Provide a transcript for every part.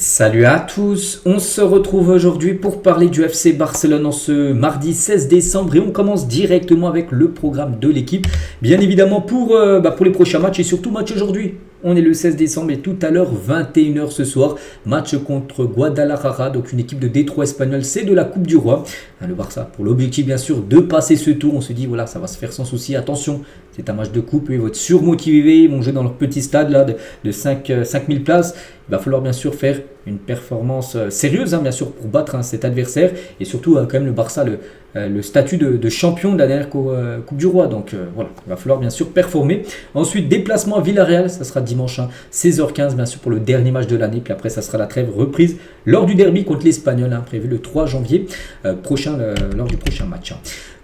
Salut à tous, on se retrouve aujourd'hui pour parler du FC Barcelone en ce mardi 16 décembre et on commence directement avec le programme de l'équipe. Bien évidemment pour les prochains matchs et surtout match aujourd'hui. On est le 16 décembre et tout à l'heure 21h ce soir, match contre Guadalajara, donc une équipe de Détroit espagnol, c'est de la Coupe du Roi. Le Barça pour l'objectif bien sûr de passer ce tour, on se dit voilà ça va se faire sans souci, attention c'est un match de coupe, ils vont être surmotivés, ils vont jouer dans leur petit stade là de 5000 places. Il va falloir bien sûr faire une performance sérieuse bien sûr pour battre cet adversaire et surtout quand même le Barça le statut de champion de la dernière Coupe du Roi, donc voilà, il va falloir bien sûr performer. Ensuite déplacement à Villarreal, ça sera dimanche 16h15 bien sûr pour le dernier match de l'année, puis après ça sera la trêve reprise lors du derby contre l'Espagnol prévu le 3 janvier prochain lors du prochain match.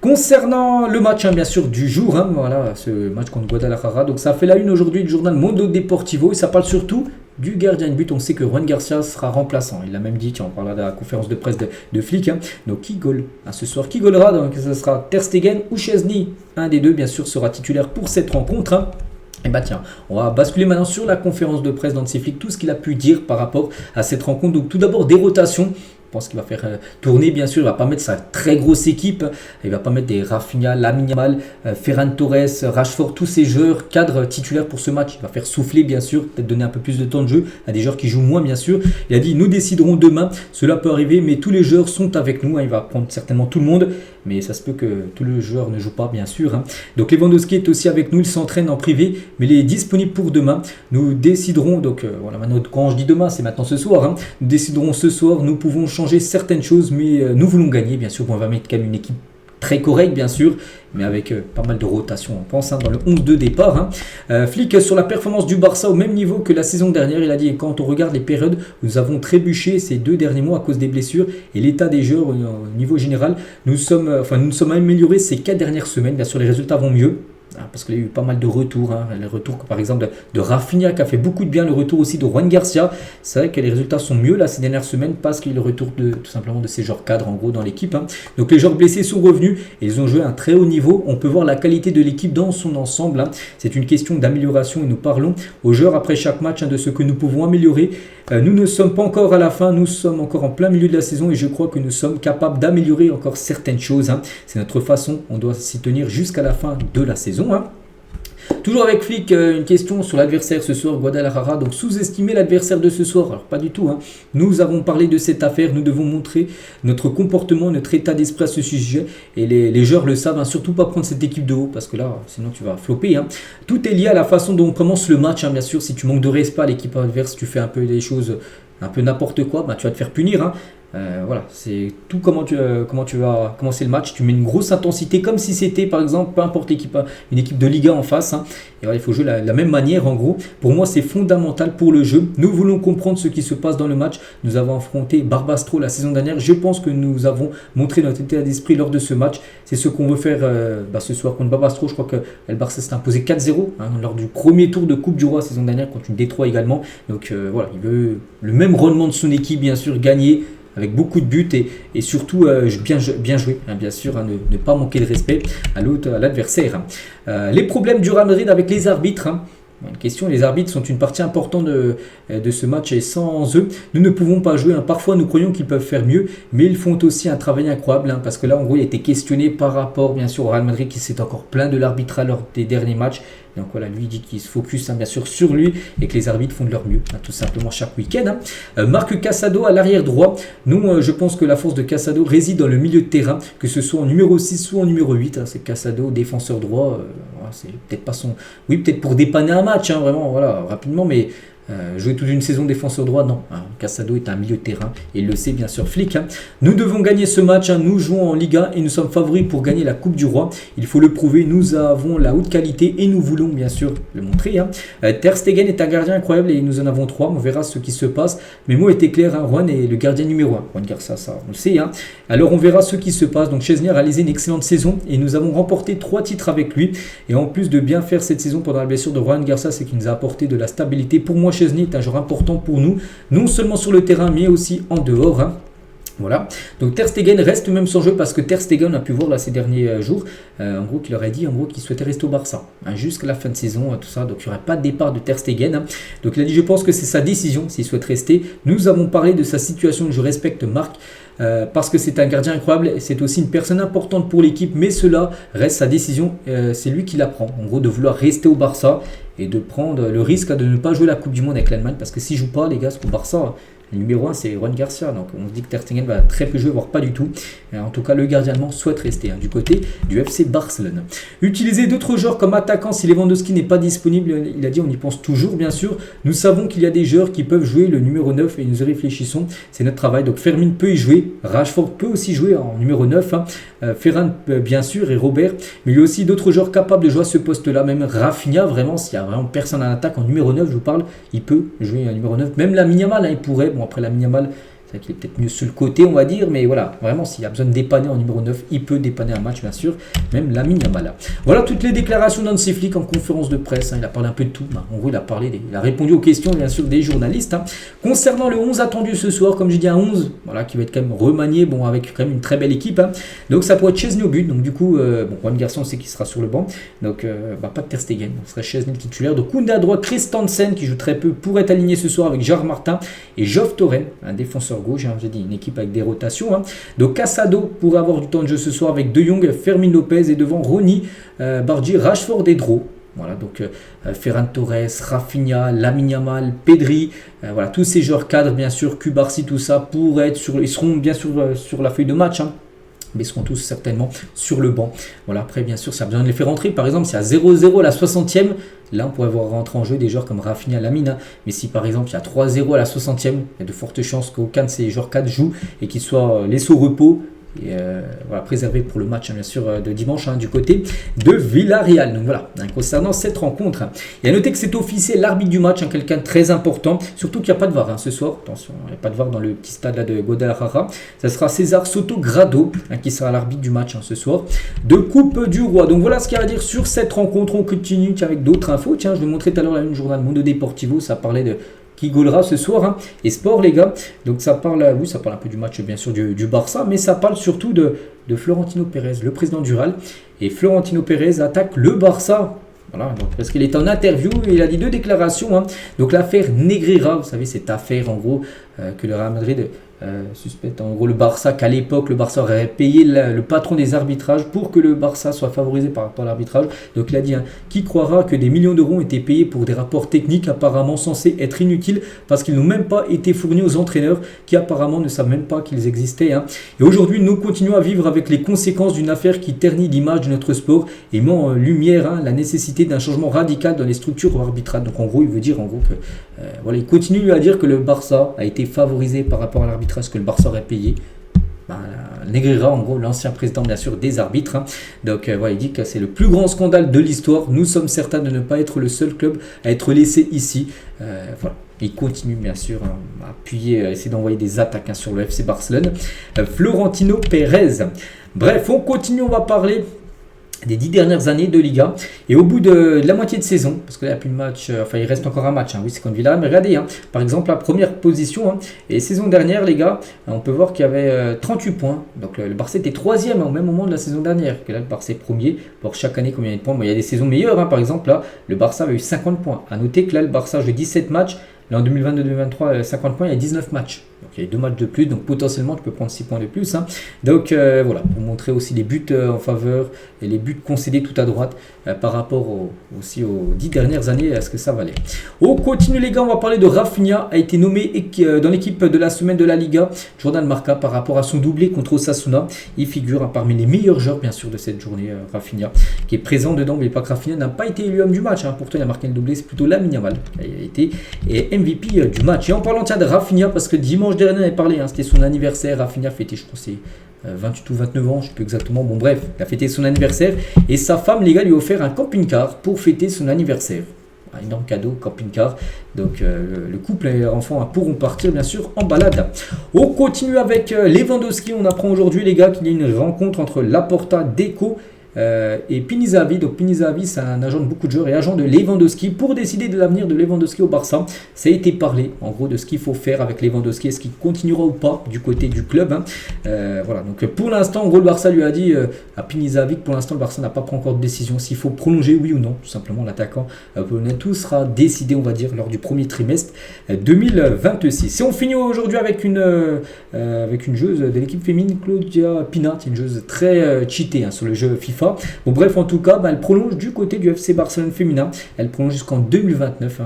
Concernant le match bien sûr du jour, voilà ce match contre Guadalajara, donc ça fait la une aujourd'hui du journal Mundo Deportivo et ça parle surtout du gardien de but. On sait que Ruan Garcia sera remplaçant, il l'a même dit, on parlera de la conférence de presse de Flick, donc qui goal ce soir, qui goalera, donc ce sera Ter Stegen ou Szczęsny, un des deux bien sûr sera titulaire pour cette rencontre. Et tiens, on va basculer maintenant sur la conférence de presse d'Hansi Flick, tout ce qu'il a pu dire par rapport à cette rencontre. Donc tout d'abord des rotations. Je pense qu'il va faire tourner, bien sûr, il ne va pas mettre sa très grosse équipe, il ne va pas mettre des Rafinha, Lamine Yamal, Ferran Torres, Rashford, tous ces joueurs cadres titulaires pour ce match. Il va faire souffler, bien sûr, peut-être donner un peu plus de temps de jeu à des joueurs qui jouent moins, bien sûr. Il a dit, nous déciderons demain, cela peut arriver, mais tous les joueurs sont avec nous, il va prendre certainement tout le monde, mais ça se peut que tous les joueurs ne jouent pas, bien sûr. Donc Lewandowski est aussi avec nous, il s'entraîne en privé, mais il est disponible pour demain. Nous déciderons, donc voilà, maintenant quand je dis demain, c'est maintenant ce soir, nous déciderons ce soir, nous pouvons changer certaines choses, mais nous voulons gagner, bien sûr. On va mettre quand même une équipe très correcte, bien sûr, mais avec pas mal de rotation, on pense, dans le 11 de départ. Flick sur la performance du Barça au même niveau que la saison dernière, il a dit, quand on regarde les périodes, nous avons trébuché ces 2 derniers mois à cause des blessures et l'état des joueurs au niveau général, nous sommes améliorés ces 4 dernières semaines, bien sûr les résultats vont mieux. Parce qu'il y a eu pas mal de retours, les retours par exemple de Rafinha qui a fait beaucoup de bien, le retour aussi de Ruan Garcia. C'est vrai que les résultats sont mieux là ces dernières semaines parce qu'il y a le retour tout simplement de ces joueurs cadres en gros dans l'équipe. Donc les joueurs blessés sont revenus et ils ont joué à un très haut niveau. On peut voir la qualité de l'équipe dans son ensemble. C'est une question d'amélioration et nous parlons aux joueurs après chaque match de ce que nous pouvons améliorer. Nous ne sommes pas encore à la fin, nous sommes encore en plein milieu de la saison et je crois que nous sommes capables d'améliorer encore certaines choses. C'est notre façon, on doit s'y tenir jusqu'à la fin de la saison. Toujours avec Flick, une question sur l'adversaire ce soir, Guadalajara. Donc sous-estimer l'adversaire de ce soir, alors pas du tout. Nous avons parlé de cette affaire, nous devons montrer notre comportement, notre état d'esprit à ce sujet. Et les joueurs le savent, surtout pas prendre cette équipe de haut, parce que là, sinon tu vas flopper. Tout est lié à la façon dont on commence le match, bien sûr. Si tu manques de respect à l'équipe adverse, tu fais un peu des choses, un peu n'importe quoi, tu vas te faire punir. Voilà, c'est tout comment tu vas commencer le match. Tu mets une grosse intensité comme si c'était par exemple, peu importe l'équipe, une équipe de Liga en face. Et voilà, il faut jouer la même manière en gros. Pour moi, c'est fondamental pour le jeu. Nous voulons comprendre ce qui se passe dans le match. Nous avons affronté Barbastro la saison dernière. Je pense que nous avons montré notre état d'esprit lors de ce match. C'est ce qu'on veut faire ce soir contre Barbastro. Je crois que le Barça s'est imposé 4-0 lors du premier tour de Coupe du Roi la saison dernière contre une Détroit également. Donc voilà, il veut le même rendement de son équipe, bien sûr, gagner avec beaucoup de buts et surtout bien jouer, bien sûr, ne pas manquer de respect à l'adversaire. Les problèmes du Real Madrid avec les arbitres. Une question, les arbitres sont une partie importante de ce match et sans eux, nous ne pouvons pas jouer. Parfois, nous croyons qu'ils peuvent faire mieux, mais ils font aussi un travail incroyable parce que là, en gros, il a été questionné par rapport, bien sûr, au Real Madrid qui s'est encore plaint de l'arbitrage lors des derniers matchs. Donc voilà, lui il dit qu'il se focus bien sûr sur lui et que les arbitres font de leur mieux, tout simplement chaque week-end. Marc Casado à l'arrière droit. Nous, je pense que la force de Casado réside dans le milieu de terrain, que ce soit en numéro 6 ou en numéro 8. C'est Casado, défenseur droit. C'est peut-être pas son. Oui, peut-être pour dépanner un match, vraiment, voilà, rapidement, mais. Jouer toute une saison défenseur droit, non. Casado est un milieu de terrain et il le sait bien sûr Flick. Nous devons gagner ce match. Nous jouons en Liga et nous sommes favoris pour gagner la Coupe du Roi. Il faut le prouver. Nous avons la haute qualité et nous voulons bien sûr le montrer. Ter Stegen est un gardien incroyable et nous en avons 3. On verra ce qui se passe. Mes mots étaient clairs. Juan est le gardien numéro 1. Juan Garcia, ça on le sait. Alors on verra ce qui se passe. Donc Szczęsny a réalisé une excellente saison et nous avons remporté 3 titres avec lui. Et en plus de bien faire cette saison pendant la blessure de Juan Garcia, c'est qu'il nous a apporté de la stabilité. Pour moi, Szczęsny est un joueur important pour nous, non seulement sur le terrain, mais aussi en dehors. Voilà, donc Ter Stegen reste même sans jeu parce que Ter Stegen a pu voir là ces derniers jours, en gros qu'il aurait dit en gros qu'il souhaitait rester au Barça jusqu'à la fin de saison, tout ça, donc il n'y aurait pas de départ de Ter Stegen. Donc il a dit je pense que c'est sa décision s'il souhaite rester. Nous avons parlé de sa situation, je respecte Marc parce que c'est un gardien incroyable, c'est aussi une personne importante pour l'équipe, mais cela reste sa décision, c'est lui qui la prend, en gros de vouloir rester au Barça et de prendre le risque de ne pas jouer la Coupe du Monde avec l'Allemagne parce que s'il ne joue pas les gars, c'est au Barça. Le numéro 1 c'est Juan Garcia, donc on se dit que Ter Stegen va très peu jouer, voire pas du tout. En tout cas, le gardien allemand souhaite rester du côté du FC Barcelone. Utiliser d'autres joueurs comme attaquant si Lewandowski n'est pas disponible, il a dit on y pense toujours bien sûr. Nous savons qu'il y a des joueurs qui peuvent jouer le numéro 9 et nous y réfléchissons, c'est notre travail. Donc Fermin peut y jouer, Rashford peut aussi jouer en numéro 9, Ferran bien sûr et Robert, mais il y a aussi d'autres joueurs capables de jouer à ce poste-là, même Rafinha vraiment, s'il n'y a vraiment personne en attaque en numéro 9, je vous parle, il peut jouer en numéro 9, même Lamine Yamal, il pourrait. Bon, après Lamine Yamal, c'est vrai qu'il est peut-être mieux sur le côté, on va dire, mais voilà, vraiment, s'il y a besoin de dépanner en numéro 9, il peut dépanner un match, bien sûr, même Lamine Yamal. Voilà toutes les déclarations d'Hansi Flick en conférence de presse, il a parlé un peu de tout, en gros, il a répondu aux questions, bien sûr, des journalistes. Concernant le 11 attendu ce soir, comme j'ai dit, un 11, voilà, qui va être quand même remanié, bon, avec quand même une très belle équipe, donc ça pourrait être Chesney au but, donc du coup, Juan Garcia, on sait qu'il sera sur le banc, donc pas de Ter Stegen, donc ce serait Chesney le titulaire, donc Koundé à droite, Christensen, qui joue très peu, pourrait être aligné ce soir avec Gérard Martin, et Geoff Torren, un défenseur gauche, j'ai dit, une équipe avec des rotations. Donc Casado pourrait avoir du temps de jeu ce soir avec De Jong, Fermin Lopez et devant Ronny, Bardi, Rashford et Dro. Voilà, donc Ferran Torres, Rafinha, Lamine Yamal, Pedri, voilà, tous ces joueurs cadres, bien sûr, Cubarsí, tout ça, pourraient être ils seront bien sûr sur la feuille de match, mais ils seront tous certainement sur le banc. Voilà, après, bien sûr, ça a besoin de les faire rentrer. Par exemple, si à 0-0 à la 60e, là, on pourrait voir rentrer en jeu des joueurs comme Rafinha, Lamine. Mais si, par exemple, il y a 3-0 à la 60e, il y a de fortes chances qu'aucun de ces joueurs 4 joue et qu'ils soient laissés au repos. Et voilà, préservé pour le match bien sûr de dimanche du côté de Villarreal. Donc voilà, concernant cette rencontre, et à noter que c'est officiel, l'arbitre du match, quelqu'un de très important, surtout qu'il n'y a pas de VAR ce soir, attention, il n'y a pas de VAR dans le petit stade là de Guadalajara, ça sera César Soto Grado qui sera l'arbitre du match ce soir de Coupe du Roi. Donc voilà ce qu'il y a à dire sur cette rencontre. On continue avec d'autres infos. Tiens, je vais vous montrer tout à l'heure la une journal Mundo Deportivo, ça parlait de qui gaulera ce soir et sport les gars, donc ça parle un peu du match bien sûr du Barça, mais ça parle surtout de Florentino Pérez, le président du Real, et Florentino Pérez attaque le Barça. Voilà, donc, parce qu'il est en interview et il a dit 2 déclarations. Donc l'affaire Negreira, vous savez cette affaire en gros que le Real Madrid suspecte en gros le Barça, qu'à l'époque le Barça aurait payé le patron des arbitrages pour que le Barça soit favorisé par rapport à l'arbitrage. Donc il a dit qui croira que des millions d'euros ont été payés pour des rapports techniques apparemment censés être inutiles parce qu'ils n'ont même pas été fournis aux entraîneurs qui apparemment ne savent même pas qu'ils existaient. Et aujourd'hui nous continuons à vivre avec les conséquences d'une affaire qui ternit l'image de notre sport et met en lumière la nécessité d'un changement radical dans les structures arbitrales. Donc en gros il veut dire en gros que voilà, il continue à dire que le Barça a été favorisé par rapport à l'arbitrage que le Barça aurait payé. Negreira, en gros, l'ancien président bien sûr des arbitres. Donc voilà, il dit que c'est le plus grand scandale de l'histoire. Nous sommes certains de ne pas être le seul club à être laissé ici. Voilà. Il continue bien sûr à appuyer, à essayer d'envoyer des attaques sur le FC Barcelone. Florentino Pérez. Bref, on continue, on va parler des 10 dernières années de Liga, et au bout de la moitié de saison, parce que là il n'y a plus de match, enfin il reste encore un match, oui c'est contre Villarreal, mais regardez, par exemple la première position, et saison dernière les gars, on peut voir qu'il y avait 38 points, donc le Barça était 3e au même moment de la saison dernière, que là le Barça est premier, alors chaque année combien de points, il y a des saisons meilleures, par exemple là le Barça avait eu 50 points, à noter que là le Barça a joué 17 matchs, là en 2022-2023 50 points, il y a 19 matchs. Donc il y a 2 matchs de plus, donc potentiellement tu peux prendre 6 points de plus. Donc voilà, pour montrer aussi les buts en faveur et les buts concédés tout à droite par rapport aussi aux 10 dernières années, à ce que ça valait. On continue les gars, on va parler de Rafinha, a été nommé dans l'équipe de la semaine de la Liga, Journal Marca, par rapport à son doublé contre Osasuna. Il figure parmi les meilleurs joueurs bien sûr de cette journée, Rafinha, qui est présent dedans, mais pas que Rafinha n'a pas été élu homme du match, pourtant il a marqué le doublé, c'est plutôt Lamine Yamal qui a été MVP du match. Et en parlant de Rafinha, parce que dimanche dernier on avait parlé, c'était son anniversaire, Rafinha fêtait je crois c'est 28 ou 29 ans, je ne sais plus exactement, bon bref, il a fêté son anniversaire et sa femme les gars lui a offert un camping-car pour fêter son anniversaire. Un énorme cadeau, camping-car. Donc le couple et l'enfant pourront partir bien sûr en balade. On continue avec Lewandowski. On apprend aujourd'hui les gars qu'il y a une rencontre entre Laporta, Deco et Pinizavi. Donc Pinizavi, c'est un agent de beaucoup de joueurs et agent de Lewandowski pour décider de l'avenir de Lewandowski au Barça. Ça a été parlé en gros de ce qu'il faut faire avec Lewandowski, est-ce qu'il continuera ou pas du côté du club. Voilà, donc pour l'instant, en gros, le Barça lui a dit à Pinizavi que pour l'instant, le Barça n'a pas pris encore de décision s'il faut prolonger, oui ou non. Tout simplement, l'attaquant polonais, tout sera décidé, on va dire, lors du premier trimestre 2026. Et on finit aujourd'hui avec une joueuse de l'équipe féminine, Claudia Pina, qui est une joueuse très cheatée sur le jeu FIFA. Bon, bref, en tout cas, elle prolonge du côté du FC Barcelone féminin. Elle prolonge jusqu'en 2029.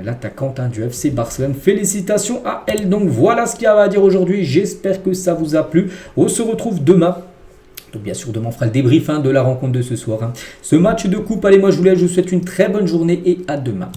L'attaquante du FC Barcelone. Félicitations à elle. Donc voilà ce qu'il y avait à dire aujourd'hui. J'espère que ça vous a plu. On se retrouve demain. Donc bien sûr, demain on fera le débrief de la rencontre de ce soir. Ce match de coupe. Allez, moi je vous souhaite une très bonne journée et à demain.